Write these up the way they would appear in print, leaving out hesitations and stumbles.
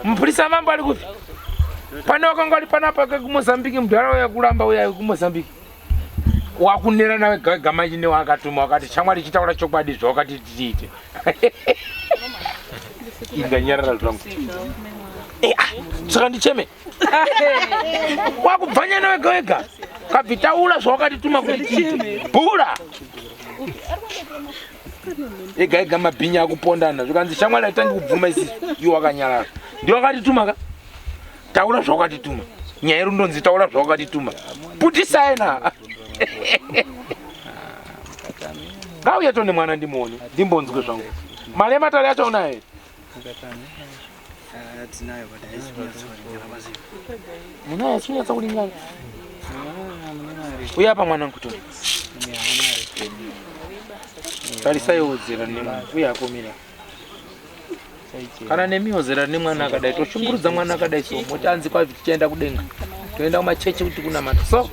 Mpulisa mambo ali kupi? Pana wakangoli panapa ku Mozambique mdwara ya kulamba uya ku Mozambique. Wakunera nawe gama chine wakatuma wakati chamwali chitaura chokwadi zvakati tiite. Inganyarara zvangu. Saka ndicheme. Wakubvanya nawe gawega. Kabvitaura zvakati tuma kuti tiite. Bura. Ega mabhinya akupondana zvikanzi chamwali atangi kubvuma isi iwo wakanyarara. Ndio wakati tuma ka? Taura zvakati tuma. Nyaya irundonzi taura zvakati tuma. Puti saina. Ngauya tone mwana ndimuone. Ndimbonzwe zvangu. Mali matari yacho unayo. Tinayo but haisi munayo sinyatsa kulingana. Uya pa mwana nkutoni. Tarisayodzera nemwana uya akomira. Kana nemiozera nemwana akadai toshungurudza mwana akadai so motanzi kwa tichaenda kudenga. Toenda kumachechi kuti kuna mata. So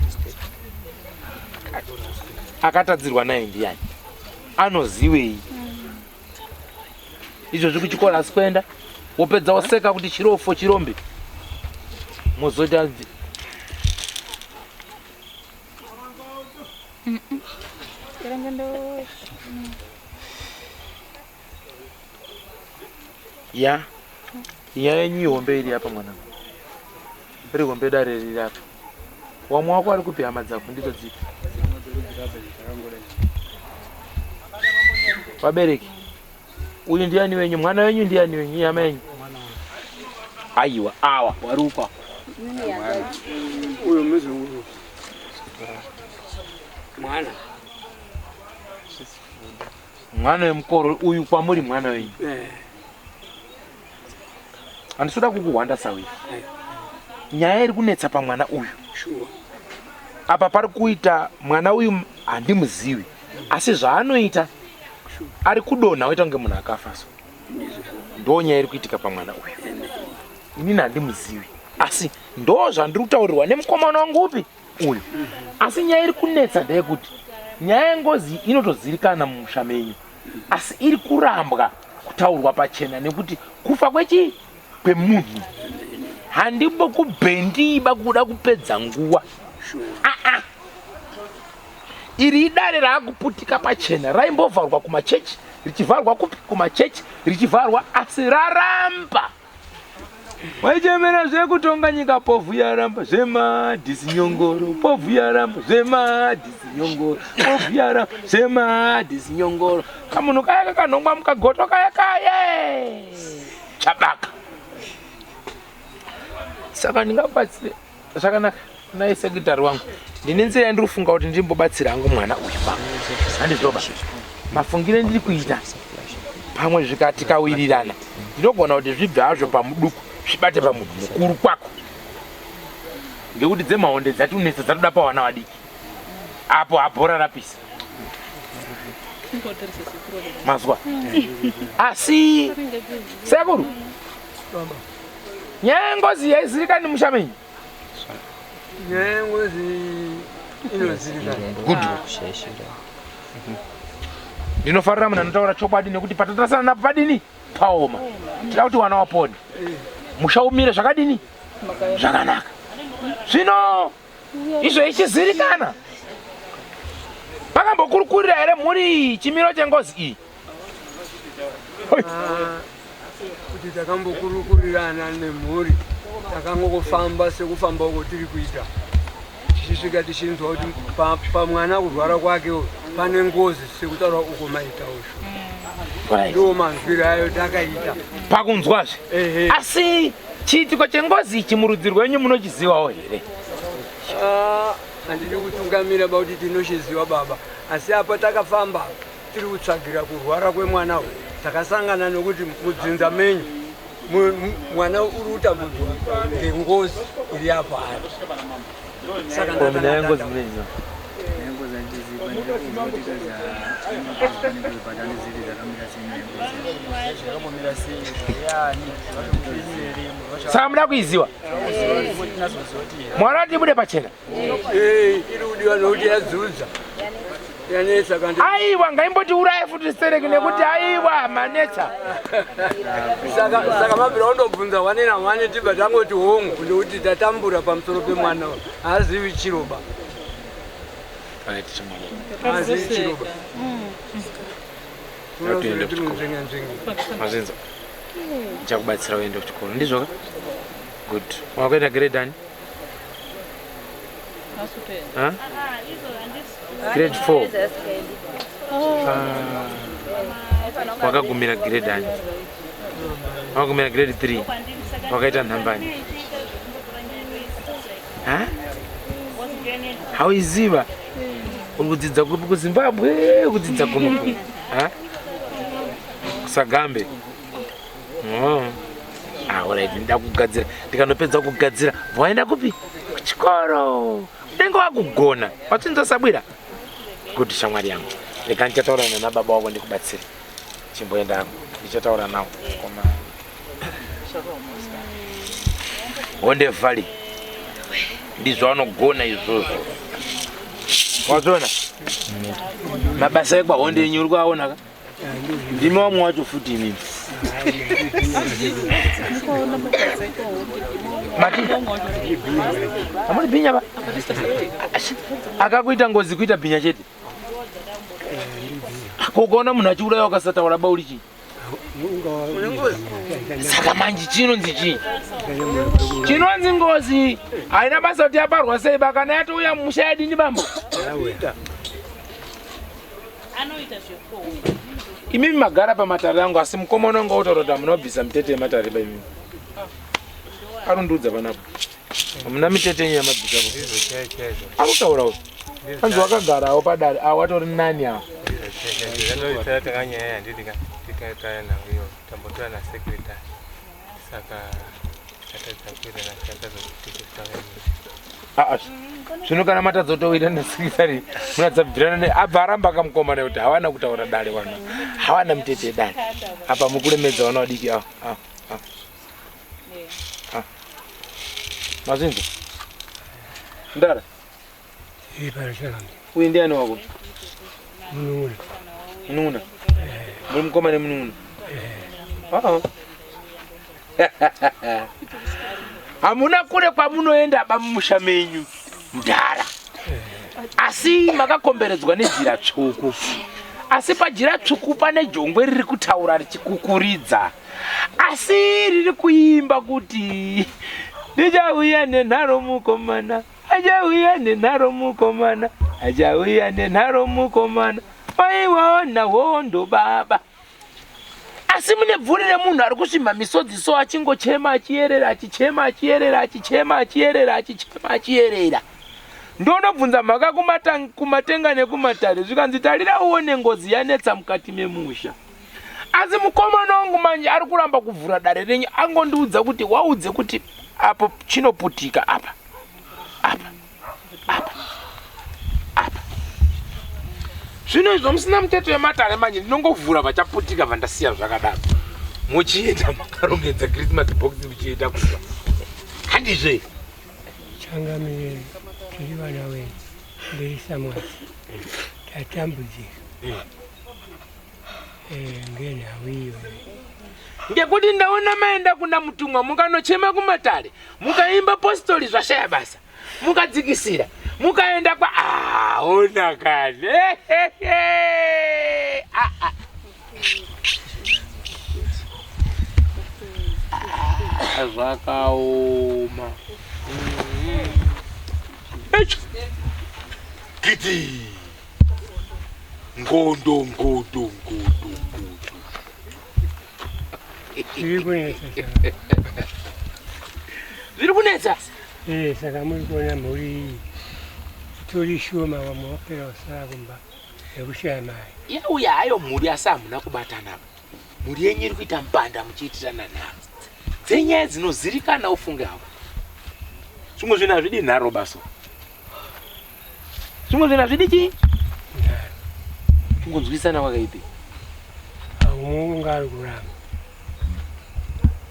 akatadzirwa naye ndiani? Anoziwei? Izvo zvikuchikora asikwenda wopedza waseka kuti chirofo chirombe. Mozota ya yenyu hombe iri hapa mwana. Iri hombe dare riri hapa. Wamwe wako ari kupi hama dzako ndidzo dzipi? Wabereki. Uyu ndiani wenyu? Mwana wenyu ndiani wenyu? Yama yenyu? Aiwa, awa, warupa. uyo muzungu. Mwana wemukoro uyu kwamuri mwana wenyu. Andisuda kukuhwanda sawi. Nyaya iri kunetsa pa mwana uyu. Apa pari kuita mwana uyu handimuzivi. Asi zvaanoita ari kudonha oita kunge munhu akafa so. Ndo nyaya iri kuitika pa mwana uyu. Inini handimuzivi. Asi ndo zvandiri kutaurirwa nemukomana wangu upi uyu. Asi nyaya iri kunetsa ndeyekuti nyaya yengozi inotozivikanwa mumusha menyu. Asi iri kurambwa kutaurwa pachena nekuti kufa kwemunhu handimbo kubhendiba kuda kupedza nguwa. Iri idare raakuputika pachena raimbovharwa kumachechi richivharwa kumachechi richivharwa asi raramba. Waichemera zvekutonga nyika povu yaramba zvemadhisi nyongoro povu yaramba zvemadhisi nyongoro povu yaramba zvemadhisi nyongoro. Kamunhu kaya kakanhongwa mukagoto kaya kaye chabaka. Saka ndingabatsire zvakanaka naye sekretari wangu. Ndine nzira yandiri kufunga kuti ndimbobatsira hangu mwana uyu pamwe. Handizvoba. Mafungire ndiri kuita pamwe zvikati kawirirana. Ndinogona kuti zvibve hazvo pamuduku zvibate pamunhu mukuru kwako. Ngekuti dzemahonde dzatunetsa dzatoda pawana vadiki. Apo abhora rapisa. Mazwa. Asi sekuru. Nyengozi yaizirikani mushamenyi. Nyengozi inozirikana. Good. Ndinofarira munhu anotaura chokwadi nekuti patatasana napo padini paoma. Tira kuti wana wapone. Mushaumire zvakadini? Zvakanaka. Zvino izvo ichizirikana. Pakambokurukurira here muri chimiro chengozi iyi? Kuti takambokurukurirana nemhuri takangofamba sekufamba uko tiri kuita. Tichisvika tichinzwa kuti pamwana kurwara kwake pane ngozi sekutaura uko maita usho. Ndo manzwiro ayo takaita. Pakunzwazve. Asi chiitiko chengozi ichi murudzi rwenyu munochizivawo here? Handidi kutungamira kuti tinochiziva baba. Asi apa takafamba tiri kutsvagira kurwara kwemwana uyu. Takasangana nokuti mudzinza menyu mwana uri kutambudzwa ngengozi iri apa ari. Saka ngozi menyu. Saka muda kuiziva? Mwana tibude pachena? Iri kudiwa nokuti yadzudza. yanetsa kandi aiwa ngaimboti uraye futi stereki nekuti aiwa manetsa saka mabvira undobvunza wane na wane tibva tangoti hongu ndekuti tatambura pamusoro pemwana haazivi chiroba haazivi chiroba mazinza ndichakubatsira uende kuchikoro ndizvoka good wakuenda grade ani grade 4 wakagumira grade ani wakagumira grade 3 wakaita nhambani hauiziva uri kudzidza kupi kuzimbabwe kudzidza kunoku kusagambe alright ndakugadzira ndikanopedza kugadzira waenda kupi kuchikoro unenge wakugona watsinzosabwira kuti shamwari yangu rega ndichataura nababa wako ndikubatsire chimboenda ndichataura nawo koma honde vhali ndizvo anogona izvozvo wazviona mabasa ekwahonde yenyu uri kuaonaka ndimi wamwe wacho futi inini amuri bhinya ba akakuita ngozi kuita bhinya chete kokaona munhu achiuraya wakasataura bauri chii saka manje chinonzi chii chinonzi ngozi haina basa kuti yaparwa sei bakana yatouya mumusha yadini bambo imimi magara pamatare angu asi mukomana wanga utaura munobvisa mitete yematare baimimi arundiudza panapo hamuna mitete yenyu yamabvisapo arutaurawo anzi wakagarawo padare watori nani awo zvino kana matadzotoita nasekretari munadzabvirana abva aramba akamukomana kuti hawana kutaura dare wana hawana mitete yedare apa mukuremedza wana wadiki mazinzo ndara uyu ndiani wako munun'una muri mukomana munun'una hamuna kure kwamunoenda bamumusha menyu ndara asi makakomberedzwa nejira tsvuku asi pajira tsvuku pane jongwe riri kutaura richikukuridza asi riri kuimba kuti ndichauya nenharo mukomana achauya nenharo mukomana achauya nenharo mukomana waiwaona hondo baba asi mune bvuri remunhu ari kusvimba misodzi so achingochema achiyerera achichema achiyerera achichema achiyerera achichema achiyerera ndonobvunza mhaka kumatenga nekumatare zvikanzi tarira uone ngozi yanetsa mukati memusha asi mukomana wangu manje ari kuramba kuvhura dare renyu angondiudza kuti waudze kuti apo chinoputika apa zvino izvo musina muteto yematare manje ndinongovhura vachaputika vandasiya zvakadaro muchienda makarongedza Christmas box muchienda kuva handizve changamire tiri vana wenyu mberi samwasi tatambudzika ngenhau iyo ngekuti ndaona maenda kuna mutumwa mukanochema kumatare mukaimba postori zvashaya basa mukadzikisira mukaenda kwa ona kale zvakaoma kiti ngondo zviri kunetsa saka muri kuona mhuri tori shoma vamwe vapera vasara kumba nekushaya mai yauya hayo mhuri asi hamuna kubatana mhuri yenyu iri kuita mbanda muchiitirana nharo dzenyaya dzinozirikana ufunge hako zvimwe zvinhu hazvidi nharo baso zvimwe zvinhu hazvidi chii kungonzwisana kwakaipi aunga ari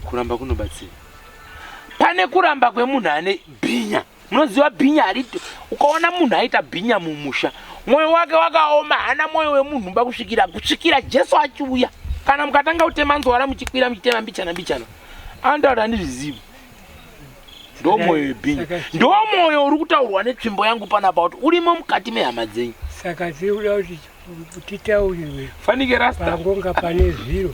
kuramba kunobatsira pane kuramba kwemunhu ane bhinya munoziva bhinya hariti ukaona munhu aita bhinya mumusha Moyo wake wakaoma, hana moyo wemunhu kusvikira Jesu achiuya. Kana mukatanga kutema nzwara muchikwira muchitema mbichana. Andaura ndizvizivi. Ndo moyo webhinya. Ndo moyo uri kutaurwa netsvimbo yangu panapa kuti urimo mukati mehama dzenyu. Saka zvirikuda kuti kutitaurirwe. Fanike rasta. Pangonga pane zviro.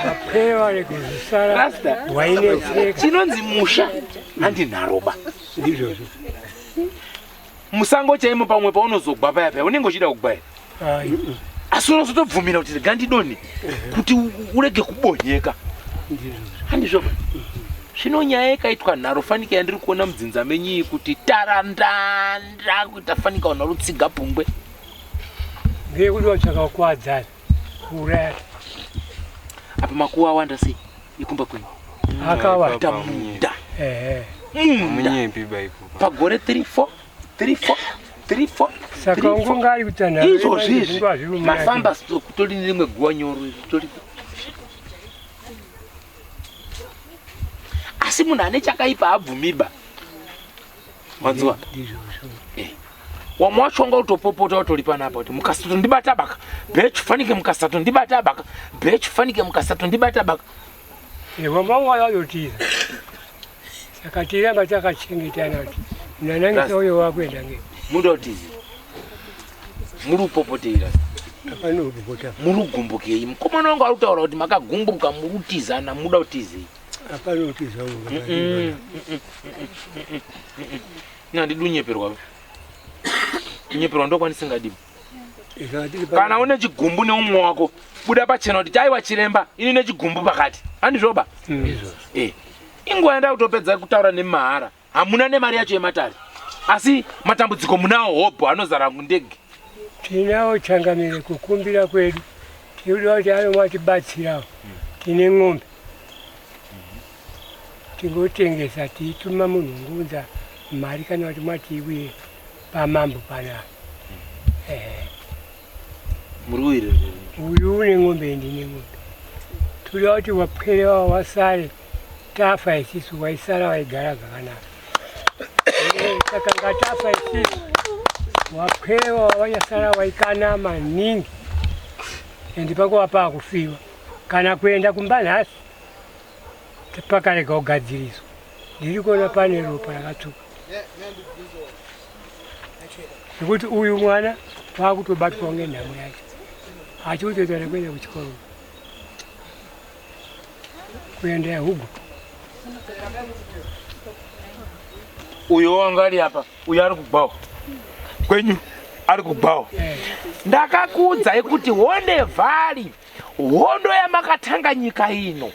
Wapera rekuzvisara. Rasta. Wainetseka. Chinonzi musha handinharoba. Ndizvozvo. Musango chaimo pamwe paunozogwa paya unenge uchida kugwa. Asi unozotobvumira kuti gandidoni kuti urege kubonyeka. Handizvo. Zvino nyaya yakaitwa nharo Fanike yandiri kuona mudzinza menyi kuti tarandanda kuti afanika ona rutsiga pungwe. Ngekuti wachakakwadzana. Kuuraya. Apa makuwa awanda sei ikumba kwenyu. Akawanda munda. Munyembi baipo. Pagore 3-4. Saka ungonga ari kutanha. Izvo zvizvi. Mafamba kutori nerimwe guwa nyoro kutori. Asi munhu ane chakaipa abvumiba. Wanzwa? Wamwachonga utopopota utori panapa kuti mukasato ndibata baka. Bechu Fanike mukasato ndibata baka. Bechu Fanike mukasato ndibata baka. Wambawa yotiza. Saka tiramba takachengetana kuti nanange uyo wakwenda nge. Mundotizi. Muri kupopotera. Apana kupopota. Muri kugumbukei. Mukomana wangu ari kutaura kuti makagumbuka muri kutizana muda kutizei. Apana kutiza uyo. Ndidunyeperwa. Nyeperwa ndo kwanisingadimu. Kana une chigumbu neumwe wako buda pachena kuti chaiwa chiremba ini nechigumbu pakati. Handizvoba? Ingoenda kutopedza kutaura nemahara. Hamuna nemari yacho yematari. Asi matambudziko munawo hobho anozara mundege. Tinawo changamire kukumbira kwedu. Tinoda kuti anomatibatsirawo. Tine ng'ombe. Tingotengesa tiituma munhungunza mari kana kuti mwatiibuye pamambo panapa. Muruwire. Uyu une ng'ombe ndine ng'ombe. Toda kuti wapwere wasare tafa isisu waisara waigara zvakanaka. Saka ngatafa isisu wapwere wanyasara waikana maningi. Endi pakuva paakufiwa. Kana kuenda kumba nhasi pakarega kugadziriswa. Ndiri kuona pane ropa rakatsvuka. Nekuti uyu mwana waakutobatwawo ngenhamo yacho. Achikutoita nekuenda kuchikoro. Kuenda yahugu. Uyo wanga ari apa, uyo ari kugwawo. Kwenyu ari kugwawo. Ndakakuudzai kuti honde vhari, hondo yamakatanga nyika ino.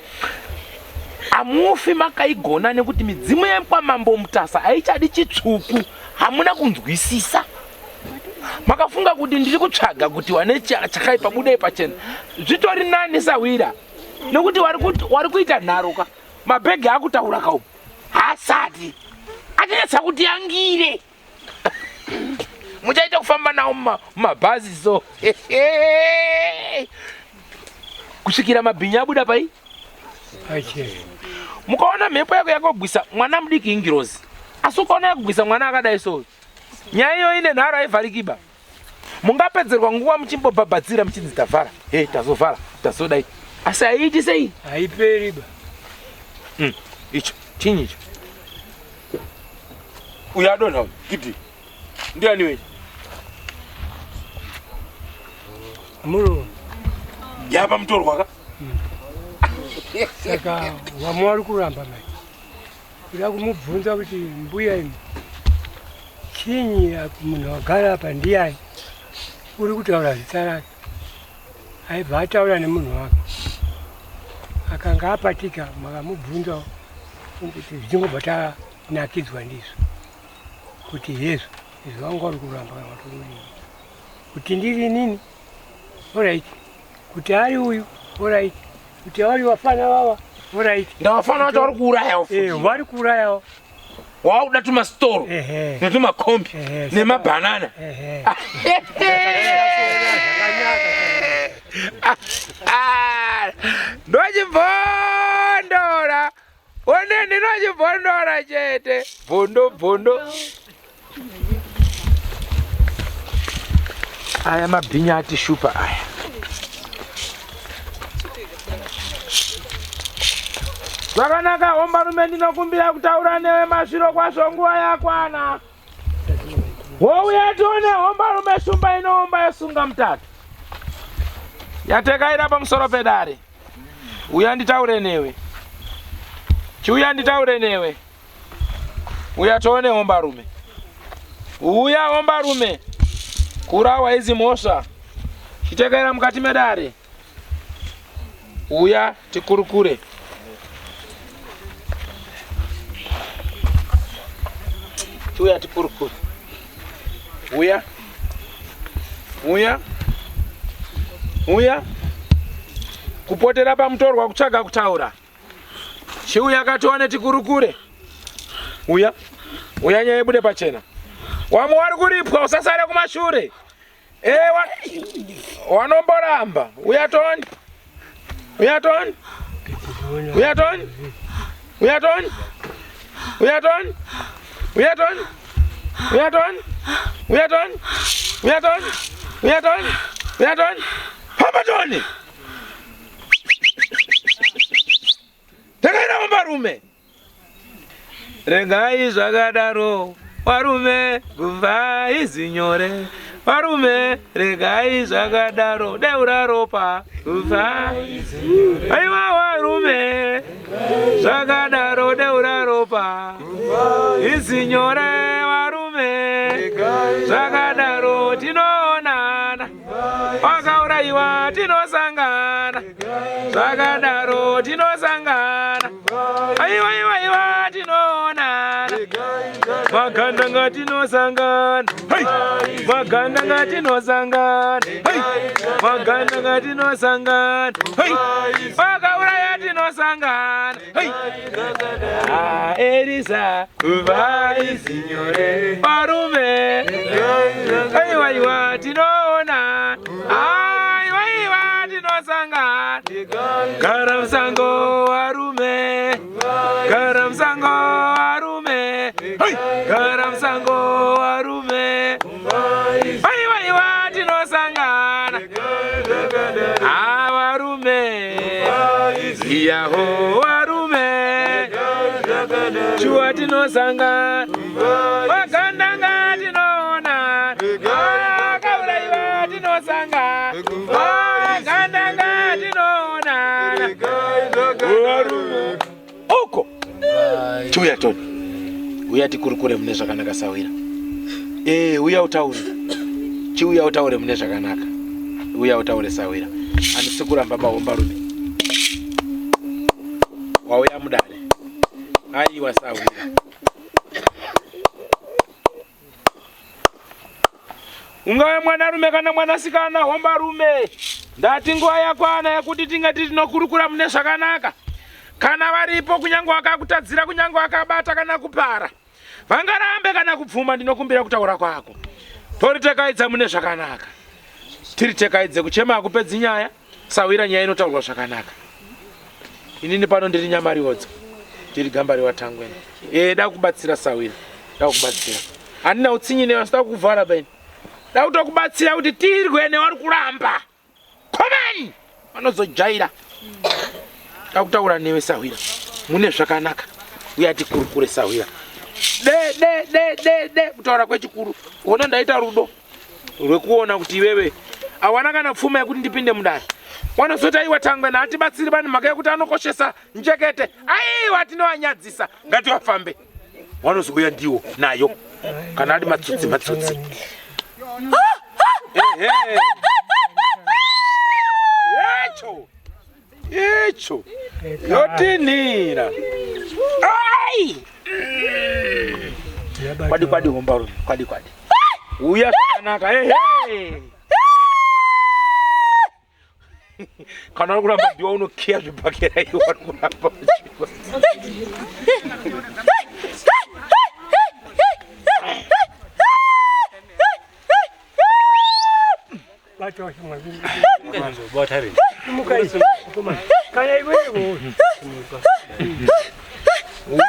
Amufi makaigona nekuti midzimu yekwamambo mutasa aichadi chitsvuku, hamuna kunzwisisa. Makafunga kuti ndiri kutsvaga kuti wane chakaipa budai pachena. Zvitori nani sawira. Nekuti wari kuita nharoka. Mabhegi akutaura kaupo. Hasati. Achinetsa kuti angire. Muchaita kufamba nawo mumabhazi so. Kusvikira mabhinya abuda pai? Mukaona mhepo yako yakogwisa mwana mudiki ingirozi. Asi ukaona yakugwisa mwana akadai so. Nyaya iyo ine nharo haivharikiba. Mungapedzerwa nguva muchimbobhabhadzira muchinzi tavhara. Tazovhara, tazodai. Asi haiiti sei? Haiperiba. Icho, chinyi icho. Uyo adonha uyu, gidhi. Ndiani wewe? Muro. Yapa mutorwa ka? Saka wamwe ari kuramba mai. Kuda kumubvunza kuti mbuya imi. Chinyi munhu wagara apa ndiani? Uri kutaura zita rake. Aibva ataura nemunhu wake. Akanga apatika makamubvunzawo kuti zvichingobva tanakidzwa ndizvo. Kuti Yesu izvo wangu ari kuramba kana kuti kuti ndiri nini? Alright. Kuti ari uyu? Alright. Kuti vari vafana vava? Alright. Ndavafana vacho vari kuurayawo. Vari kuurayawo. Wauda tumasitoro netumakombi nemabhanana. Ndochibvondora. Oneni ndochibvondora chete. Bvondo. aya mabhinya ati shupa aya. Zvakanaka hombarume, ndinokumbira kutaura newe masviro kwazvo, nguva yakwana. Wouya tione hombarume shumba inoomba yesunga mutatu yatekaira pamusoro pedare. Uya nditaure newe. Chiuya nditaure newe. Uya tione hombarume. Uya hombarume. Kurawa izi mhosva chitekaira mukati medare. Uya tikurukure. Chiuya tikurukure. Uya. Uya. Uya. Kupotera pamutorwa kutsvaga kutaura. Chiuya katione tikurukure. Uya. Uya nyaya ibude pachena. Wamwe wari kuripwa usasare kumashure. Wanomboramba. Uya toni. Uya toni. Uya toni. Uya toni. Uya toni. Uya toni. Uya toni. Uya toni. Uya toni. Uya toni. Uya toni. Hamba toni. Takaira hombarume. Regai zvakadaro. Varume kuva izi nyore. Varume regai zvakadaro. Deura ropa kuva izi nyore. Aiwa varume zvakadaro. Deura ropa izi nyore. Varume zvakadaro. Tinoonana wakauraiwa tinosangana. Zvakadaro tinosangana. Aiwa iwa iwa tinoonana. Maganda ngatinosangana. Hey! Maganda ngatinosangana. Hey! Maganda ngatinosangana. Hey! Wakauraya tinosangana. Hey! Elisa kuva izi nyore. Varume aiwa iwa tinoona. Aiwa iwa tinosangana. Gara musango varume. Gara musango varume. Gara musango varume. Aiwa iwa tinosangana. Varume. Iyaho varume. Chua tinosangana. Maganda ngatinoona. Wakauraiwa tinosangana. Maganda ngatinoona. Varume. Oko. Chiuya toni. Uya tikurukure mune zvakanaka Sawira. Uya utaure. Chiuya utaure mune zvakanaka. Uya utaure Sawira. Handisi kuramba hombarume. Wauya mudare. Aiwa Sawira. Ungave mwanarume kana mwanasikana hombarume. Ndati nguva yakwana yekuti tingati tinokurukura mune zvakanaka. Kana varipo kunyange wakakutadzira, kunyange wakabata kana kupara, vangarambe kana kupfuma, ndinokumbira kutaura kwako. Toritekaidza mune zvakanaka. Tiritekaidze kuchema akupedzi nyaya. Sawira nyaya inotaurwa zvakanaka. Inini pano ndiri Nyamariodzo. Tiri Gambariwa Thangweni. Da kubatsira Sawira. Da kubatsira. Handina utsinyi newe, sita kuvhara beni. Da kutokubatsira kuti tirwe nevari kuramba. Komani! Vanozojaira. Takutaura newe Sawira. Mune zvakanaka. Uya tikurukure Sawira. De kutaura kwechikuru. Ona ndaita rudo rwekuona kuti iwewe awana kana pfuma yekuti ndipinde mudare. Wanozoti aiwa Thangweni hatibatsiri bani mhaka yekuti anokoshesa njekete. Aiwa tinovanyadzisa. Ngativafambe. Wanozouya ndiwo nayo. Kana ari matsutsi. Yecho. Yotinira. Ai! Kwadi hombarume. Kwadi. Uya zvakanaka. Kana uri kuramba ndiwa unokiya zvibhakera iwe uri kuramba.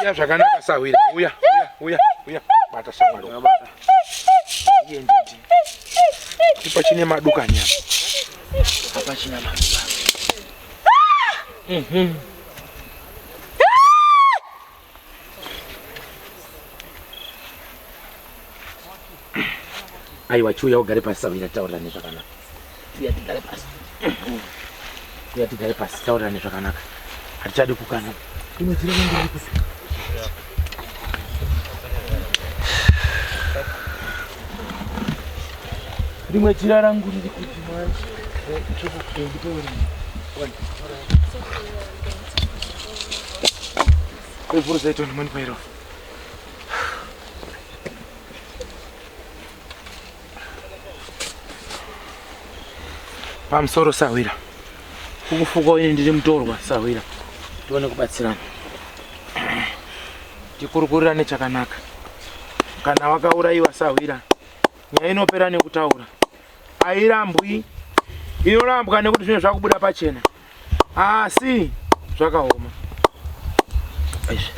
Uya zvakanaka Sawira. Uya. Bata shamwari. pachine maduka nyama. Apa china maduka. Aiwa chuya ugare pasi Sawira taura nezvakanaka. Tuya tigare pasi. Tuya tigare pasi taura nezvakanaka. Hatichadi kukana. Imwe dzira ngiri kusi. Rimwe chira rangu riri kuti manje. Kwevhuruza ito ndimoni pairo. Pamusoro Sawira. Kukufuka ini ndiri mutorwa Sawira. Tione kubatsirana. Tikurukurirane chakanaka. Kana wakaurayiwa Sawira, nyaya inopera nekutaura. Airambwi. Inorambwa nekuti zvinhu zvakubuda pachena. Asi zvakaoma. Aisha.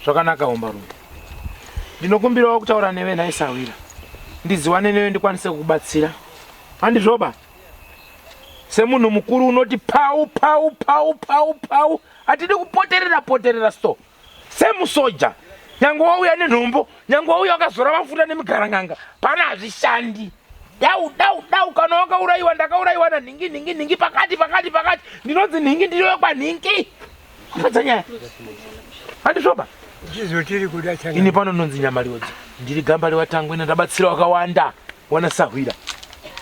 Zvakanaka Hombarume. Ndinokumbirawo kutaura newe nhai Sawira. Ndiziwane newe ndikwanise kukubatsira. Handizvoba? Semunhu mukuru unoti pau. Atidi kupoterera sto. Semusoja. Nyange wauya nenhombo, nyange wauya wakazora mafuta nemigaranganga. Pana hazvishandi. Dau kana wakaurayiwa ndakaurayiwa ningi pakati. Ndinonzi ningi ndiriyo kwanhingi. Kupedza nyaya. Handizvoba? Chizotiri kuda changa. Ini pano nonzi Nyamariodzo. Ndiri gamba revatangwe ndabatsira wakawanda. Wana Sawira.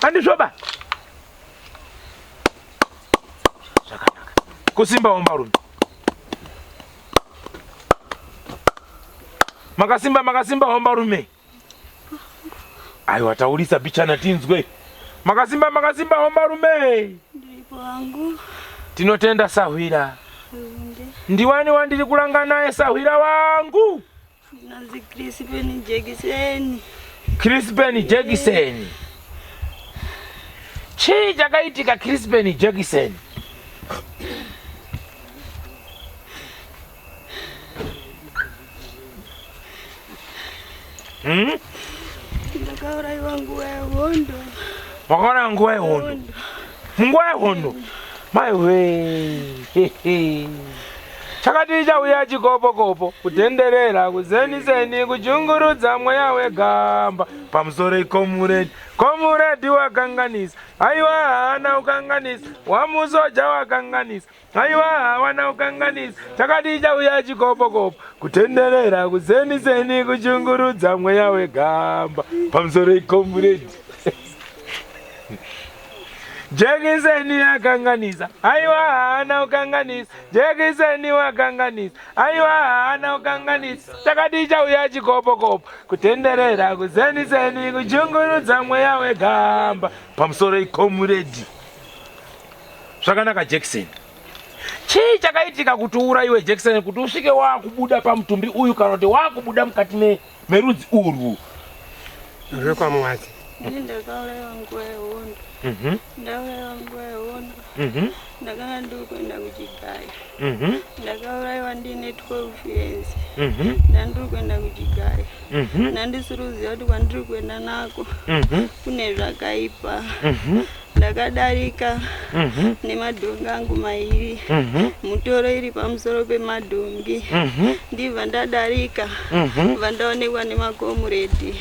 Handizvoba? Zvakanaka. Kusimba Hombarume. Makasimba Hombarume. Aiwa taurisa bichana tinzwe. Makasimba Hombarume. Ndipo wangu. Tinotenda Sawira. Ndiwani wandiri kulanga naye Sawira wangu? Nazi Crispin Jekiseni. Crispin Jekiseni. Chii chakaitika Crispin Jekiseni? Ndakaurayiwa nguva yehondo. Wakaona nguva yehondo? Nguva yehondo? Maiwe. Chakati chauya chikopo kutenderera kuzeni kuchungurudza mweya wegamba pamusoro komuredi wakanganisa. Aiwa hana ukanganisa. Wamusoja wakanganisa. Aiwa hawana ukanganisa. Chakati chauya chikopo kutenderera kuzeni kuchungurudza mweya wegamba pamusoro komuredi. Jekiseni wakanganisa. Aiwa hana ukanganisa. Jekiseni wakanganisa. Aiwa hana ukanganisa. Chakati chauya chikopo kutenderera kuzeni kuchungurudza mweya wegamba pamusoro komuredi. Zvakanaka Jekiseni. Chii chakaitika kuti urayiwe Jekiseni kuti usvike wakubuda pamutumbi uyu kana kuti wakubuda mukati merudzi urwu? Zvekwamwati. Ndakaurayiwa nguva yehondo. Ndakaurayiwa nguva yehondo. Ndakanga ndiri kuenda kuchigaya. Ndakaurayiwa ndine 12 years. Ndandiri kuenda kuchigaya. Ndandisiri kuziva kuti kwandiri kuenda nako kune zvakaipa. Ndakadarika nemadhongi angu mairi. Mutoro iri pamusoro pemadhongi. Ndibva ndadarika. Vandaonekwa nemakomuredi.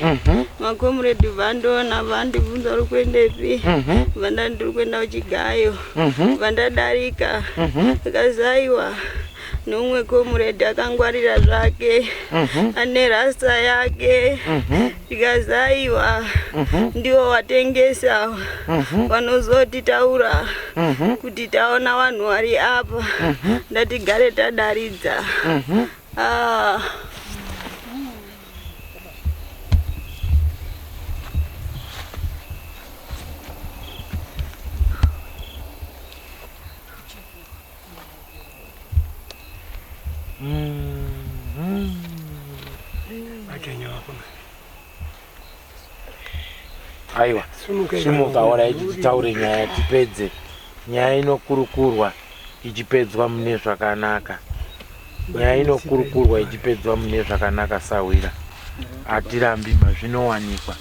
Makomuredi vandoona vandibvunza uri kuendepi. Vandandiri kuenda kuchigayo. Vandadarika. Ndikazaiwa nomwe komuredi akangwarira zvake. Ane rasta yake. Ndikazaiwa ndiwo watengesa. Vanozoti taura kuti taona vanhu vari apa. Ndatigare tadaridza. aiwa simuka ora ichitaure nyaya tipedze nyaya inokurukurwa ichipedzwa mune zvakanaka nyaya inokurukurwa ichipedzwa mune zvakanaka Sawira atirambi zvinowanikwa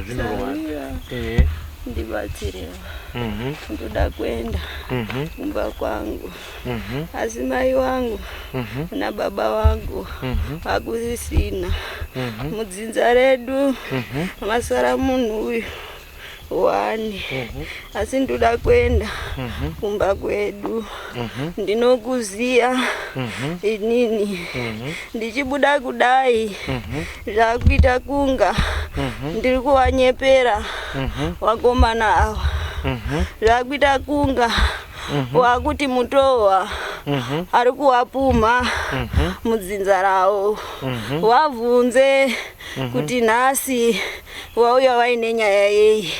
zvinorwa ndibatsirewo ndoda kuenda kumba kwangu asi mai wangu na baba wangu hakusisina mudzinza redu masara munhu uyu wani asi ndoda kuenda kumba kwedu ndinokuziya inini ndichibuda kudai zvakuita kunga ndiri kuwanyepera wakomana ava zvakuita kunga wakuti mutohwa ari kuwapumha mudzinza ravo wabvunze kuti nhasi wauya waine nyaya yei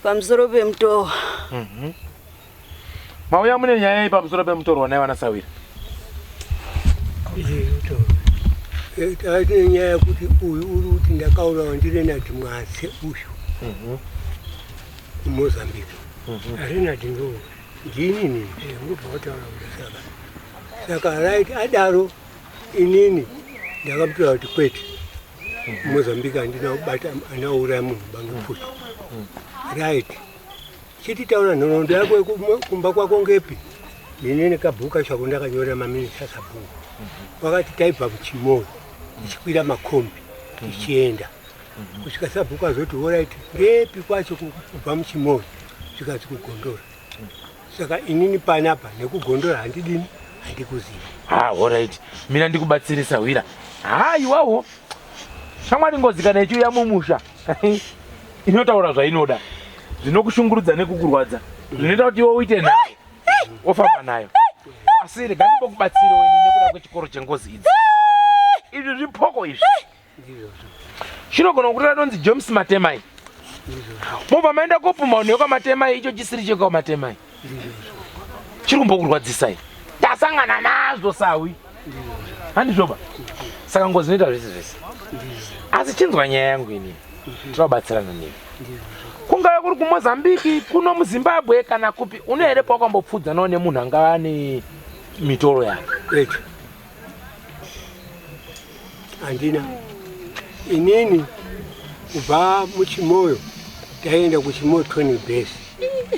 pamusoro pemutohwa mauya mune nyaya yei pamusoro pemutohwa naiwana Sawira taite nyaya kuti uyu uri kuti ndakaurawa ndirenati mwase uyu kumozambique arenati ndo ndinini ngubva wataura kuti saka right adaro inini ndakamutora kuti kwete Mozambique handina kubata anauraya munhu bangefuta right chiti taura nhoroondo yako kumba kwako ngepi nini kabhuka chako ndakanyora maminisa sabhuku wakati taibva kuchimoyo tichikwira makombi tichienda kusvika sabhuku azoti alright ngepi kwacho kubva muchimoyo zvikati kugondora saka inini panapa nekugondora handidini handikuziva alright mina ndikubatsiri Sawira iwawo shamwari ngozi kana ichiuya mumusha inotaura zvainoda zvinokushungurudza nekukurwadza zvinoita kuti iwe uite nayo wofamba nayo asi rega ndimbokubatsira wenyu nekuda kwechikoro chengozi idzi izvi zvipoko izvi chinogona kutira donzi James Matemai mobva maenda kopuma neyo kwaMatemai icho chisiri chekwaMatemai chiri kumbokurwadzisai tasangana nazvo Sawi handizvoba saka ngozi inoita zvese asi chinzwa nyaya yangu inini tinobatsirana nemi kungava kuri kuMozambique kuno muZimbabwe kana kupi uno here pakwambopfudzanawo nemunhu angava ane mitoro yake etu handina inini kubva muchimoyo taenda kuchimoyo training base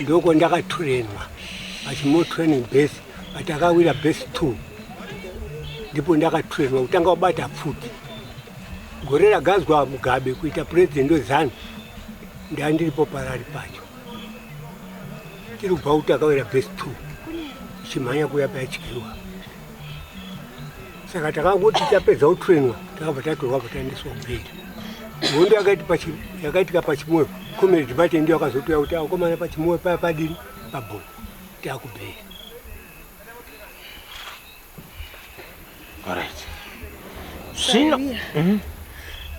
ndoko ndakaturenwa pachimoyo training base patakawira base 2 ndipo ndakaturenwa kutanga kubata pfuti gore ragadzwa Mugabe kuita president weZanu ndandiripo parari pacho tiri kubva kuti takawira base 2 tichimhanya kuya payachikirwa saka takangoti tapedza kuturenwa takabva tatorwa pataendeswa kubheri hondo yakaitika pachimoyo community department ndiyo akazotoya kuti akomana pachimoyo paya padini pabhoni takubheri alright zvino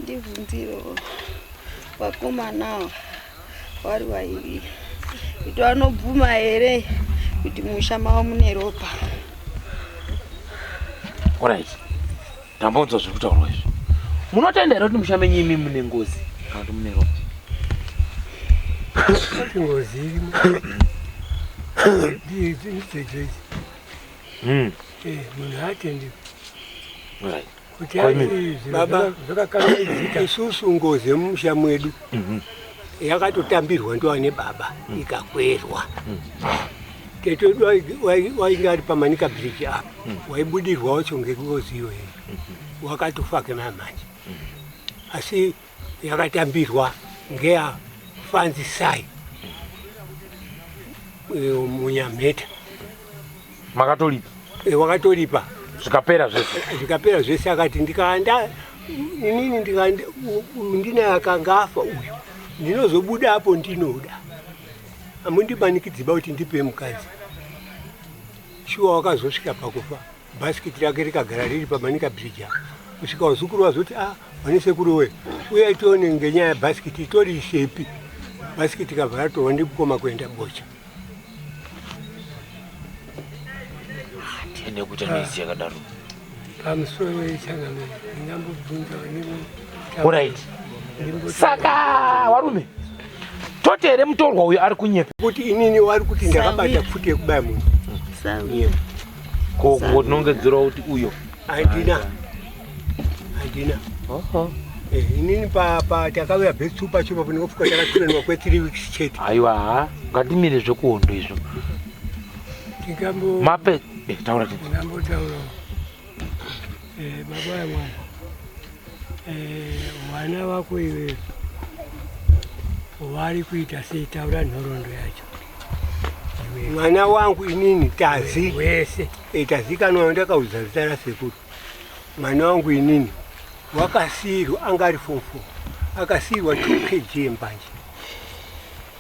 ndibvunzirewo vakomanawo vari vairi kuti vanobvuma here kuti musha mavo mune ropa alright ndambonzwa zviri kutaurwa izvi munotenda here kuti musha menyu imi mune ngozi kana kuti mune ropa ngozi irimo munhu atendi kuti baba zvakakamaidzika isusu ngozi yemumusha mwedu yakatotambirwa ndiwane baba ikakwerwa teto wainge ari paManika bridge apa waibudirwa wacho ngengozi iyoyo wakatofa kemamanje asi yakatambirwa ngeyafanzisai munyamheta makatolipa wakatolipa zvikapera zvese akati ndikaanda inini ndinaye akanga afa uyu ndinozobuda apo ndinoda amundimanikidziba kuti ndipe mukadzi shuwa wakazosvika pakufa bhasikiti rake rikagara riri paManika bridge kusvika uzukuru wazoti vane sekuru we uya tione ngenyaya yebhasikiti itori shepi bhasikiti kabva ratorwa ndikukoma kuenda bocha nekuti anoizi yakadaro pamusoro wechangamiri ndingambobvunza alright Saka warume totere mutorwa uyu ari kunyepa kuti inini wari kuti ndakabata futi yekubaya munhu kungonongedzera kuti uyo handina inini takauya bhestu pacho papo ndingofuka takaturaniwa kwe3 weeks chete. Aiwa ngatimire zvekuhondo izvo mape taura ndingambotaura baba yamwana mwana wako iwe wari kuita sei? Taura nhoroondo yacho. Mwana wangu inini Tazi wese tazikanwa ndakaudza zita rasekuru. Mwana wangu inini wakasiyirwa anga ari form 4 akasiyirwa 2 kg yembanje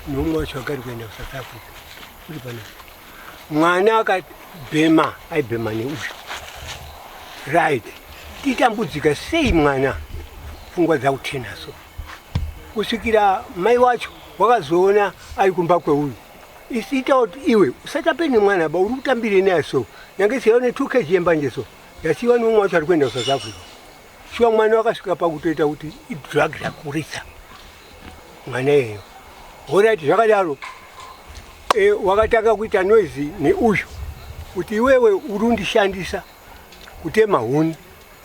nomwe wacho akari kuenda kuSouth Africa uri pana mwana akabhema aibhema neuyu right titambudzika sei mwana pfungwa dzakutenaso kusvikira mai wacho wakazoona ari kumba kweuyu isita kuti iwe usatape nemwana ba uri kutambire naye so nyange seone 2 kg yembanje so yasiwa nomwe wacho ari kuenda kuSouth Africa. Shuwa mwana wakasvika pakutoita kuti idrug rakuritsa mwana iyeyo. Orati zvakadaro wakatanga kuita noizi neuyu kuti iwewe uri kundishandisa kutema huni,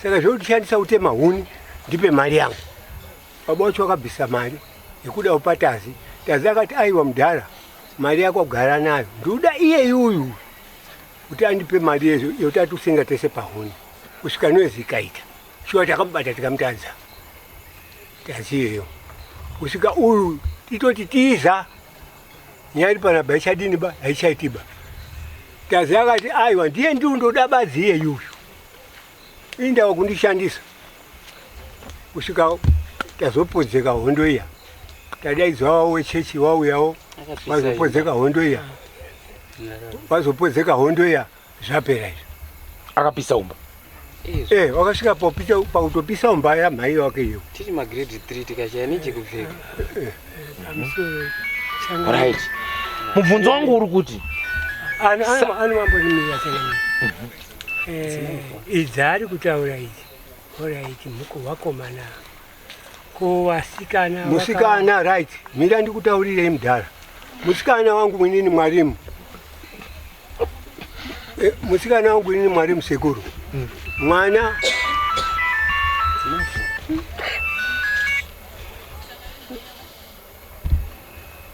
saka zvokutishandisa kutema huni ndipe mari yangu. Baba wacho wakabvisa mari yekuda kupa Tazi. Tazi akati aiwa mudhara mari yako kugara nayo ndoda iyeyuyu kuti andipe mari yekuti atusenga tese pahuni kusvika noizi ikaita. Shuwa takamubata tikamutadza Tazi iyeyo kusvika uyu titoti tiza nyari panapa ichadini ba haichaitiba. Tazi akati aiwa ndiye ndindoda badzi iyeyuyu indawa kundishandisa kusvika tazopodzeka hondo iya tadaidzwa wechechi wauyawo vazopodzeka hondo iya zvapera izvo akapisa umba wakasvika pakutopisa umba yamhai wake iyo tiri magrade 3 tikashaya nechekupfeka. Right. Mubvunzo wangu uri kuti anomambonimira chena idzi ari kutaura idzi oraiti muko wakomana ko wasikana musikana right mira ndikutaurirei mudhara musikana wangu mwinini mwarimu musikana wangu mwinini mwarimu sekuru mwana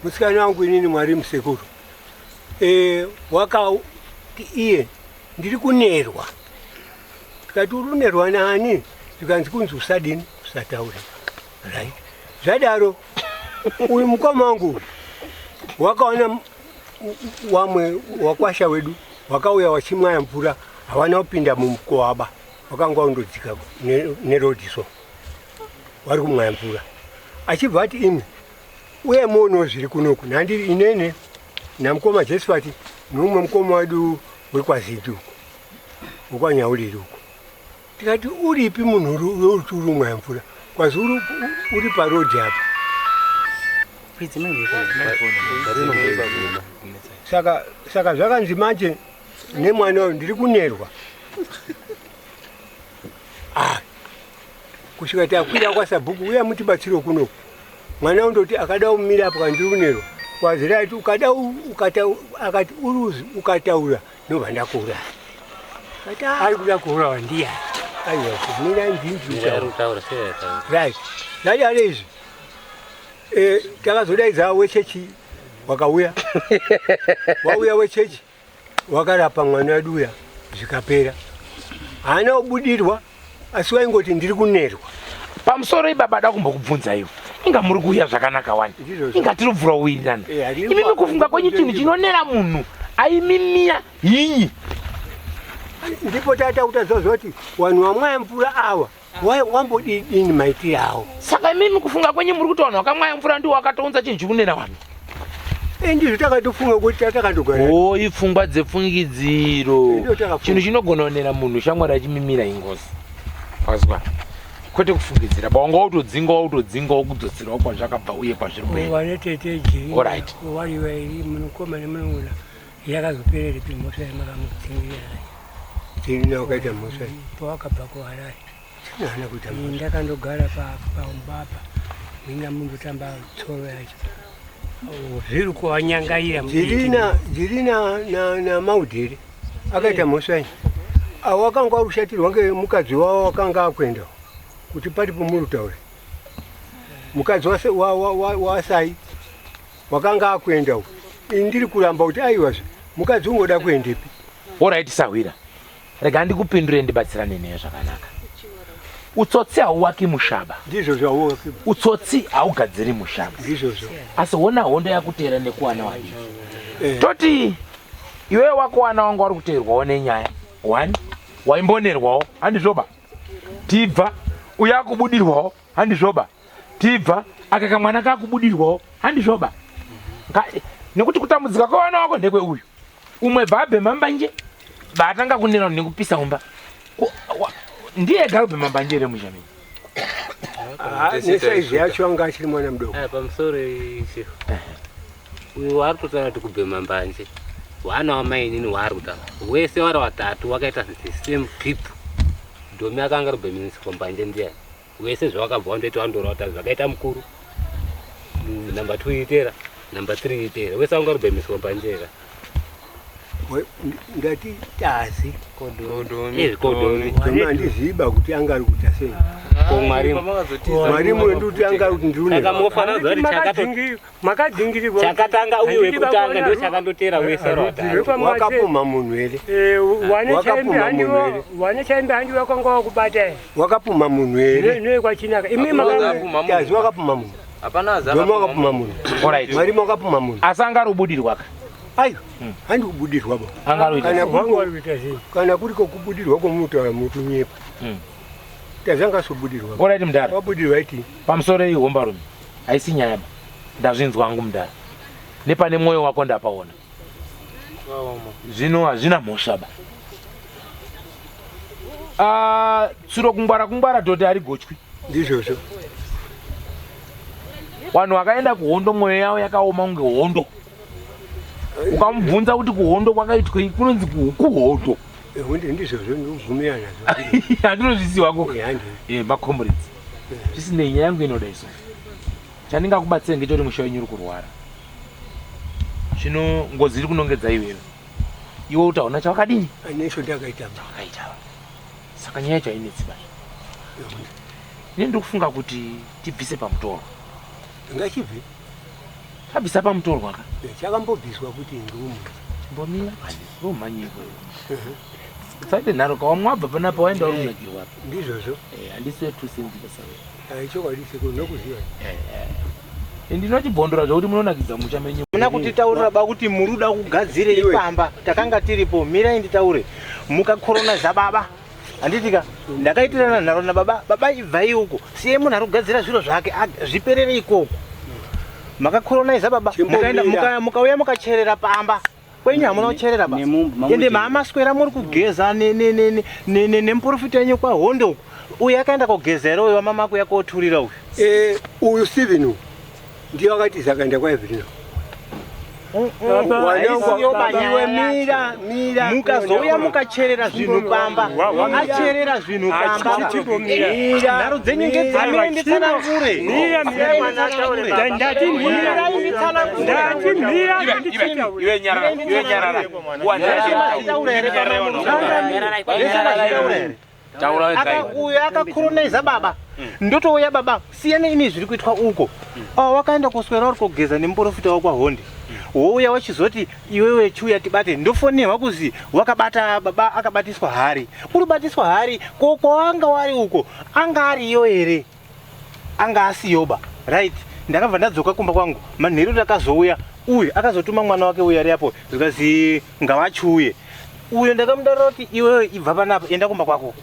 musikana wangu inini mwarimu sekuru wakati iye ndiri kunerwa tikati uri kunerwa nani tikanzi kunzi usadini usataura right zvadaro uyu mukoma wangu wakaona wamwe wakwasha wedu wakauya wachimwaya mvura havana kupinda mumukoaba wakanga undodzika nerodiso wari kumwaya mvura achibva ati imwe uye muono zviri kunoku nandiri inene namukoma Josephat nomwe mukoma wedu wekwaZidu ukwanyauriri uko tikati uripi munhu uri kumwaya mvura kwazi uri parodi apa saka zvakanzi manje nemwana uyu ndiri kunerwa kusvika takwira kwaSabhuku uya mutibatsiro kunoku mwana undoti akada kumira apa kandiri kunerwa kwazira ati akati uruzi ukataura nobva ndakuuraya ari kuda kuurawa ndiya aiwa kumira ndinzitaura right zvadaro izvi takazodaidza wechechi wakauya wauya wechechi wakarapa mwana wedu uya zvikapera haana kubudirwa asi waingoti ndiri kunerwa pamusoro ibaba da kumbokubvunza iwo inga muri kuuya zvakanaka wani inga tiri bvura uwirirana imimi kufunga kwenyu chinhu chinonera munhu aimimira hinyi ndipo tata utazozva kuti vanhu vamwaya mvura ava wambodini maitiro avo saka imimi kufunga kwenyu muri kuti vanhu vakamwaya mvura ndiwo vakatounza chinhu chikunera vanhu ndizvo takatofunga kuti tatakandogara ipfungwa dzefungidziro chinhu chinogona kunera munhu shamwari achimimira ingozi wazwa kwete kufungidzira bawanga utodzinga kudzoserawo kwazvakabva uye kwazviri kuenda vanetete Alright. wari vairi munokoma nemunun'una yakazoperera ipi mhosva yamakamudzingira dzirina wakaita mhosva pawakabva kuharare hana kuita ndakandogara paumbapa mwina mundu tamba tsoro yacho zviri kuvanyangaira dziri na maudhiri akaita mhosvanyi wakanga warushatirwa ngemukadzi wavo wakanga akwenda kuti paripo murutaure mukadzi wasai wakanga akwenda ndiri kuramba kuti aiwazve mukadzi ungoda kuendepi. Alright Sawira, rega ndikupindure ndibatsirane neyo zvakanaka. Utsotsi hauwaki mushaba. Ndizvo zvauwaki. Utsotsi haugadziri mushaba. Ndizvozvo. Asi wona hondo yakutera nekuwana wadiki. Toti iwe wako wana wangu wari kuteerwawo nenyaya. 1 waimbonerwawo handizvoba. Tibva uya kubudirwawo handizvoba. Tibva akaka mwana kakubudirwawo handizvoba. Nekuti kutambudzika kwawana wako ndekwe uyu. Umwe bhabhe mambanje batanga kunena nekupisa umba. Ndiye galbe mambanje remushamini. Nesaizi yacho anga achiri mwana mudoko. Pamusoro ishe. Uyu wari kutaura kuti kubhema mbanje. Wana wamainini wari kutaura. Wese wari watatu wakaita the same clip. Ndomi akanga rubhemiswa mbanje ndiye. Wese zvawakabva wandoita wandora kuti zvakaita mukuru. Number 2 itera, number 3 itera. Wese wanga rubhemiswa mbanje. Ndati tazi kodoni andiziba kuti anga ari kuita sei mwarimu nduti anga ari kuti ndirune chakatanga uyu wekutanga ndo chakandotera wese wakapuma munhu here wane chaimbe handi wakanga wakubata wakapuma munhu here nekwachinaka tazi wakapuma munhu domi wakapuma munhu mwarimu wakapuma munhu asi anga rubudirwaka ayo handi kubudirwa ba kana kuri kokubudirwa kwomunotaura mutunyepa tazanga sobudirwa Alright mudara wabudirwa iti pamusoro ihombarume haisi nyaya ba ndazvinzwa hangu mudara nepane mwoyo wako ndapaona zvino hazvina mhosva ba tsuro kungwara dhodha ari gochwi ndizvozvo vanhu vakaenda kuhondo mwoyo yavo yakaoma kunge hondo ukamubvunza kuti kuhondo kwakaitwei kunonzi kuhondo ndizvozvo ndikubvumirana handinozvisiwa ko macomrades zvisinei nyaya yangu inoda iso chandingakubatsira ngechoti musha wenyu uri kurwara zvino ngozi iri kunongedza iwewe iwe kuti hauna chavakadini nesho ndakaita saka nyaya yacho hainetsi bai ine ndiri kufunga kuti tibvise pamutoro ngachibve tabvisa pamutorwa ka chakambobviswa kuti ndumu mbomira romhanyiko saite nharo kawamwabva panapa waenda uri munagirwapo ndizvozvo handisi wetusenzi pasawe chokwadi sekuru nokuziva ndinotibhondora zvokuti munonakidza musha menyu muna kutitaurira ba kuti muruda kugadzire ipamba takanga tiripo mirai nditaure mukakorona zababa handitika ndakaitirana nharo nababa ibvai uko siye munhu ari kugadzira zviro zvake zviperere ikoko makakolonaiza baba mukauya mukacherera pamba kwenyu hamuna kucherera ba ende maamaswera muri kugeza nemuprofita wenyu kwahondo uku uyu akaenda kogezera uyu wamamako yakoturira uyu uyu Steven ndiye wakati zakaenda kwaEvelina mira mukazouya mukacherera zvinhu pamba acherera zvinhu pamba nharo dzenyu ngedzamenditsanangure uyo akakolonaiza baba ndotouya baba siyana ini zviri kuitwa uko wakaenda kuswera uri kugeza nemuprofita wakwahondi wouya wachizoti iwewe chiuya tibate ndofonehwa kuzi wakabata baba akabatiswa hari uribatiswa hari kwanga wari uko anga ariyo here anga asiyoba right ndakabva ndadzoka kumba kwangu manheru takazouya uyu akazotuma mwana wake uya riapo zvikazi ngavachiuye uyo ndakamudarira kuti iwewe ibva panapa enda kumba kwako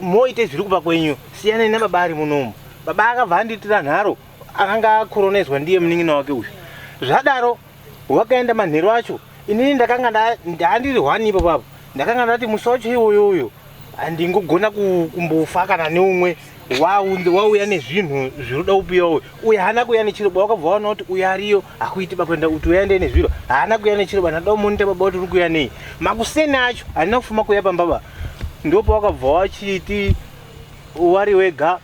moite zviri kuba kwenyu siyanai nababa ari munomu baba akabva anditira nharo akanga akolonaidzwa ndiye munin'ina wake uyu zvadaro wakaenda manheru acho inini ndakanga ndandiri 1 ipo papo ndakanga ndati musi wacho iwoyo handingogona kumbofa kana neumwe wauya nezvinhu zviroda kupiwa uyu haana kuuya nechiroba wakabva waona kuti uyu ariyo hakuiti bakwenda kuti uyaende nezviro haana kuuya nechiroba ndada kumonita baba kuti uri kuuya nei makuseni acho handina kufuma kuuya pambaba ndopo wakabva wachiti wari wega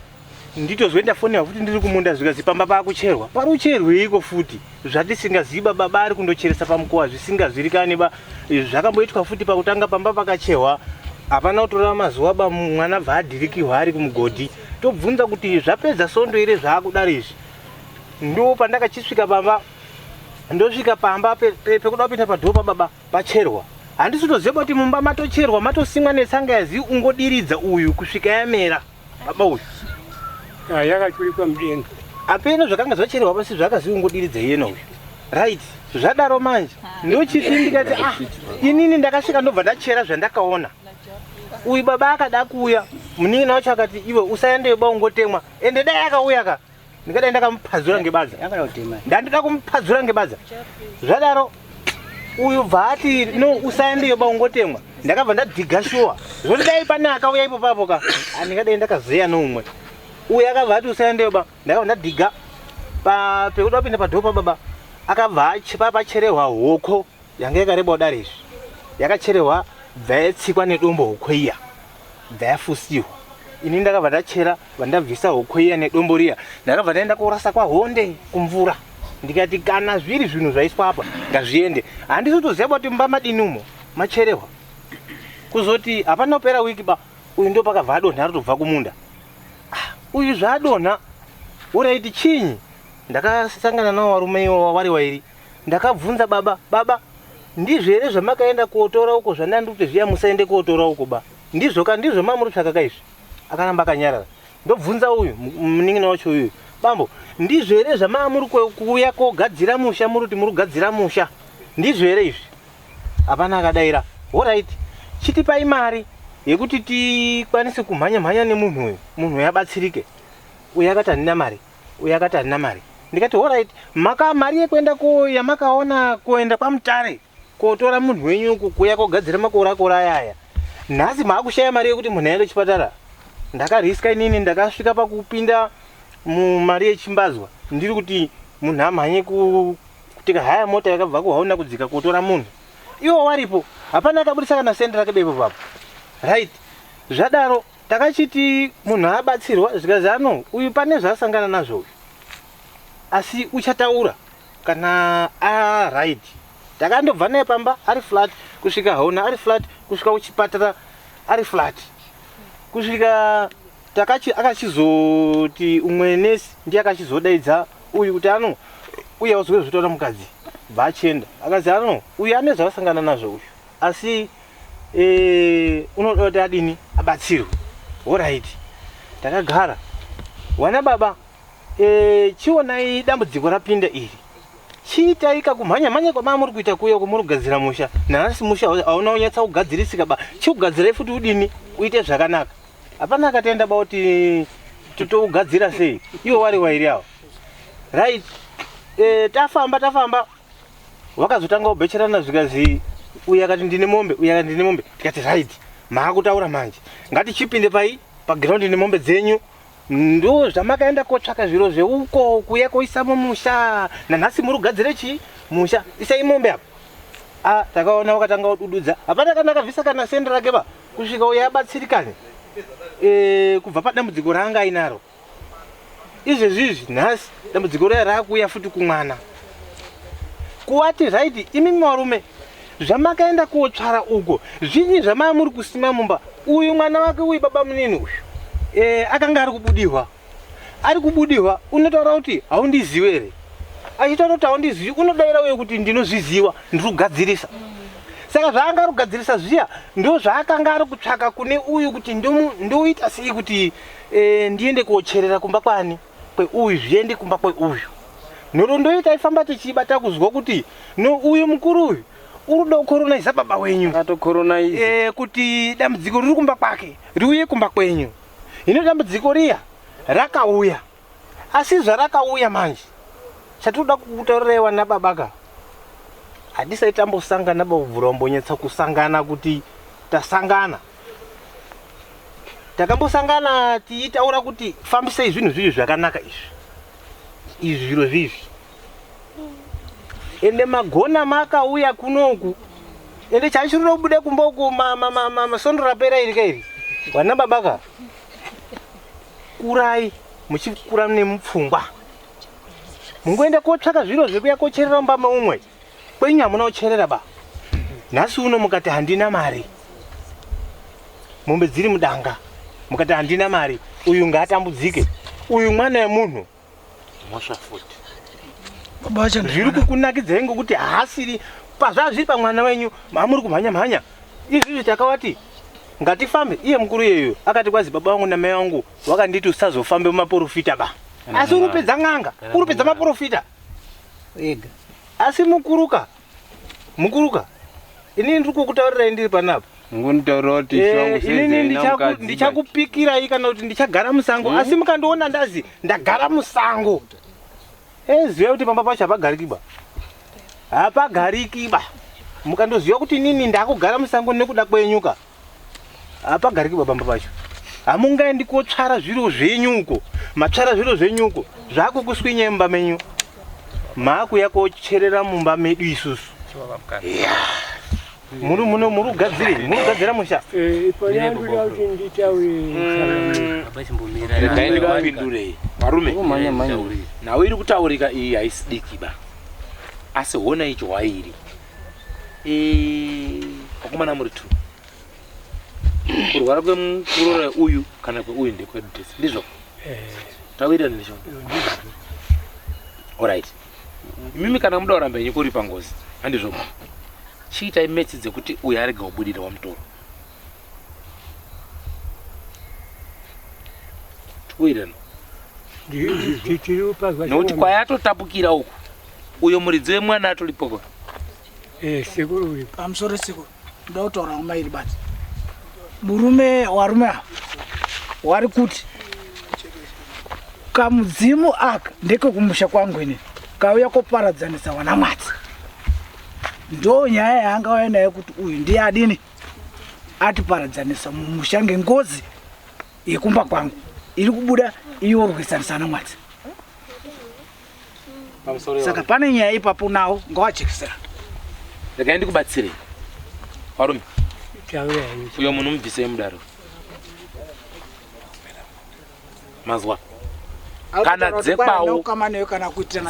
nditozoenda foni yafuti ndiri kumunda zvikazi pamba pakucherwa parucherweiko futi zvatisingazivi baba ari kundocheresa pamukowa zvisingazirikani ba zvakamboitwa futi pakutanga pamba pakacherwa hapana kutoreva mazuva ba mwana bva adhirikirwa ari kumugodhi tobvunza kuti zvapedza sondo ere zvaakudaro izvi ndo pandakachisvika pamba ndosvika pamba pekuda kupinda padhopa baba pacherwa handisi toziva kuti mumba matocherwa matosimwa netsanga yazi ungodiridza uyu kusvika yamera baba uyu yakachulikwa mudenga apeno zvakanga zvacherwa pasi zvakazi ungodiridza iyena uyu right zvadaro manje ndochiti ndikati inini ndakasvika ndobva ndachera zvandakaona uyu baba akada kuuya munin'ina wacho akati iwe usaendeyo ba ungotemwa ende dai akauya ka ndikadai ndakamupadzura ngebadza ndandida kumupadzura ngebadza zvadaro uyu bva ati no usaendeyo ba ungotemwa ndakabva ndadhiga shuwa zvoti dai pane akauya ipo papo ka ndikadai ndakazeya noumwe uyu akabva ati usaendeyo ba ndakabva ndadhiga pekuda kupinda padhopa baba akabva pacherehwa hoko yanga yakareba kudaro izvi yakacherehwa bva yatsikwa nedombo hoko iya bva yafusiwa ini ndakabva ndachera vandabvisa hoko iya nedombo riya ndakabva ndaenda korasa kwahonde kumvura ndikati kana zviri zvinhu zvaiswa apa ngazviende handisi kutoziva kuti mumba madini umo macherehwa kuzoti hapana kupera wiki ba uyu ndo pakabva adonha ari tobva kumunda uyu zvaadonha uraiti chinyi ndakasangana navo varume vari wairi ndakabvunza baba ndizvo here zvamakaenda kuotora uko zvandandi kuti zviya musaende kuotora uko ba ndizvo ka ndizvo mamuri kutsvaka kaizvi akaramba akanyarara ndobvunza uyu munin'ina wacho uyu bambo ndizvo here zvamamuri kuuya kogadzira musha muri kuti muri kugadzira musha ndizvo here izvi hapana akadaira oright chitipai mari yekuti tikwanise kumhanya nemunhu uyu munhu uyu abatsirike uyu akati handina mari uyu akati handina mari ndikati oright mari yekuenda yamakaona kuenda kwamutare kotora munhu wenyu kuuya kogadzira makorakora ayaya nhasi maakushaya mari yekuti munhu aende kuchipatara ndakariska inini ndakasvika pakupinda mumari yechimbadzwa ndiri kuti munhu amhanye kutika haya mota yakabva kuhauna kudzika kotora munhu iwo waripo hapana akabudisa kana sende rake bepo papo right zvadaro takachiti munhu abatsirwa zvikazi ano uyu pane zvaasangana nazvo uyu asi uchataura kana right takandobva naye pamba ari flat kusvika hauna ari flat kusvika kuchipatara ari flat kusvika akachizoti umwe nesi ndiye akachizodaidza uyu kuti ano uya uzwe zvitoda mukadzi bva achienda akazi ano uyu ane zvavasangana nazvo uyu asi unoda kuti adini abatsirwe oright takagara wana baba chionai dambudziko rapinda iri chiitaika kumhanya kwamamuri kuita kuya kumuri kugadzira musha nanhasi musha hauna unyatsa kugadzirisika ba chikugadzirai futi udini uite zvakanaka hapana akatenda ba kuti tougadzira sei iwo wari wairi avo right tafamba wakazotanga kubhecherana zvikazi uyu akati ndine mombe uyu akati ndine mombe tikati right maakutaura manje ngatichipinde pagiraundi nemombe dzenyu ndo zvamakaenda kotsvaka zviro zveuko kuya koisa mumusha nanhasi muri kugadzire chii musha isai mombe apa takaona wakatanga kudududza hapana kana akabvisa kana sende rake ba kusvika uya abatsirikane kubva padambudziko raanga ainaro izvezvizvi nhasi dambudziko raya raakuuya futi kumwana kuwati right imi varume zvamakaenda kotsvara uko zvinyi zvamamuri kusima mumba uyu mwana wake uyu baba munini uyu akanga ari kubudirwa unotaura kuti haundizivi here achitaura kuti haundizivi unodaira uye kuti ndinozviziva ndiri kugadzirisa saka zvaanga ari kugadzirisa zviya ndo zvaakanga ari kutsvaka kune uyu kuti ndoita sei kuti ndiende kocherera kumba kwani kweuyu zviende kumba kweuyu norondoita ifamba tichibata kuzwa kuti no uyu mukuru uyu uruda kukoronaiza baba wenyu kuti dambudziko riri kumba kwake riuye kumba kwenyu hino dambudziko riya rakauya asi zvarakauya manje chatoda kutaurirewa nababaka hadisai tambosangana bavhura umbonyetsa kusangana kuti tasangana takambosangana tiitaura kuti fambisei zvinhu zvizvi zvakanaka izvi zviro zvizvi ende magona makauya kunoku ende chachirura kubude kumba uku masondo rapera iri kairi wana babaka kurai muchikura nemupfungwa mungoenda kotsvaka zviro zvekuya kocherera mumba maumwe kwenyu hamuna kucherera ba nhasi uno mukati handina mari mombe dziri mudanga mukati handina mari uyu ngaatambudzike uyu mwana wemunhu mosva futi zviri kukunakidzai ngokuti haasiri pazvazviri pamwana wenyu mamuri kumhanya izvizvi takawati ngatifambe iye mukuru yeyo akati kwazi baba vangu namai vangu wakanditi usazofambe mumaprofita ba asi urupedza ng'anga urupedza maprofita ega asi mukuruka inini ndiri kukutaurirai ndiri panapa inini ndichakupikirai kana kuti ndichagara musango asi mukandiona ndazi ndagara musango ziva kuti pamba pacho hapagariki ba mukandoziva kuti inini ndakugara musango nekuda kwenyuka hapagariki ba pamba pacho hamungaendi kotsvara zviro zvenyu uko matsvara zviro zvenyu uko zvakukuswinyai mumba menyu maakuya kocherera mumba medu isusu murugadzira musha ndipindurei varume nhau iri kutaurika iyi haisidiki ba asi hona icho wairi vakomana muri 2 kurwara kwemukurora uyu kana kweuyu ndekwedu tese ndizvo tawirira ndizvo alright imimi kana muda kuramba yenyu kuri pangozi handizvo chiitai metsi dzekuti uyu arega kubudira wamutoro tikuirano nokuti kwayatotapukira uku uyo muridzi wemwana atoripoko sekuru pamusoro sekuru ndoda kutaura kumairi bati murume warume wari kuti kamudzimu aka ndekekumusha kwangu ine kauya koparadzanisa wana mwatsi ndo nyaya yaangauya nayo kuti uyu ndiye adini atiparadzanisa mumusha ngengozi yekumba kwangu iri kubuda iyo rwisanisana mwatsi saka pane nyaya ipapo nawo ngawajekisera regai ndikubatsirei varume uyo munhu mubvisei mudaro mazwa kana dzekwawo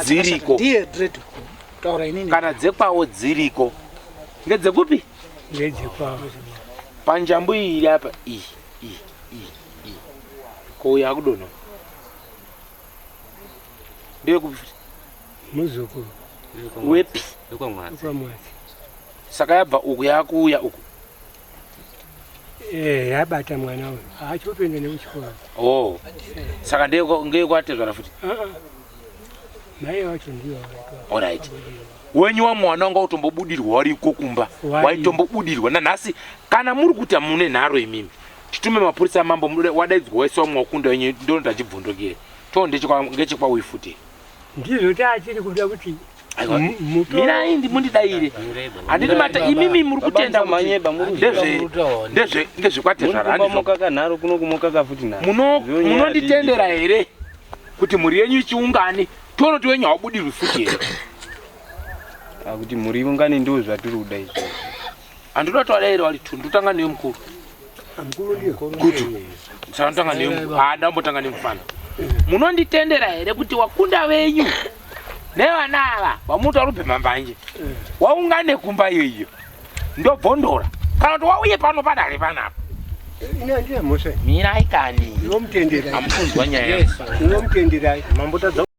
dziriko kana dzekwawo dziriko ngedzekupi panjambu iyi iri apa iyi kouya akudonha ndeyekupi muzukuru wepi saka yabva uku yakuuya uku yabata mwana uyu haachopinda nekuchikora saka ngeyekuatezvara futi mai wacho ndiyo alright wenyu wamwana wanga utombobudirwa wariko kumba waitombobudirwa nanhasi kana muri kuti mune nharo imimi titume mapurisa amambo wadaidzwa wese wamwe wakunda wenyu ndonoti achibvundukire to ngechekwauyu futi ndizvo taachiri kuda kuti mirai ndimundidaire handiti mata imimi muri kutenda ndezvekwatezvara munonditendera here kuti mhuri yenyu ichiungane tonoti wenyu haubudirwi futi here kuti muri ungane ndo zvatiri kuda izvo handinoda taura here wari ndotanga neyo mukuru kutu saka ndotanga neyo ndambotanga nemufana munonditendera here kuti wakunda venyu nevana ava vamuta rubhema mbanje waungane kumba iyoiyo ndobvondora kana kuti wauye pano padare panapa ina ndiye mose mirai kani inomtenderai amukunzwa nyaya inomtenderai mambotadza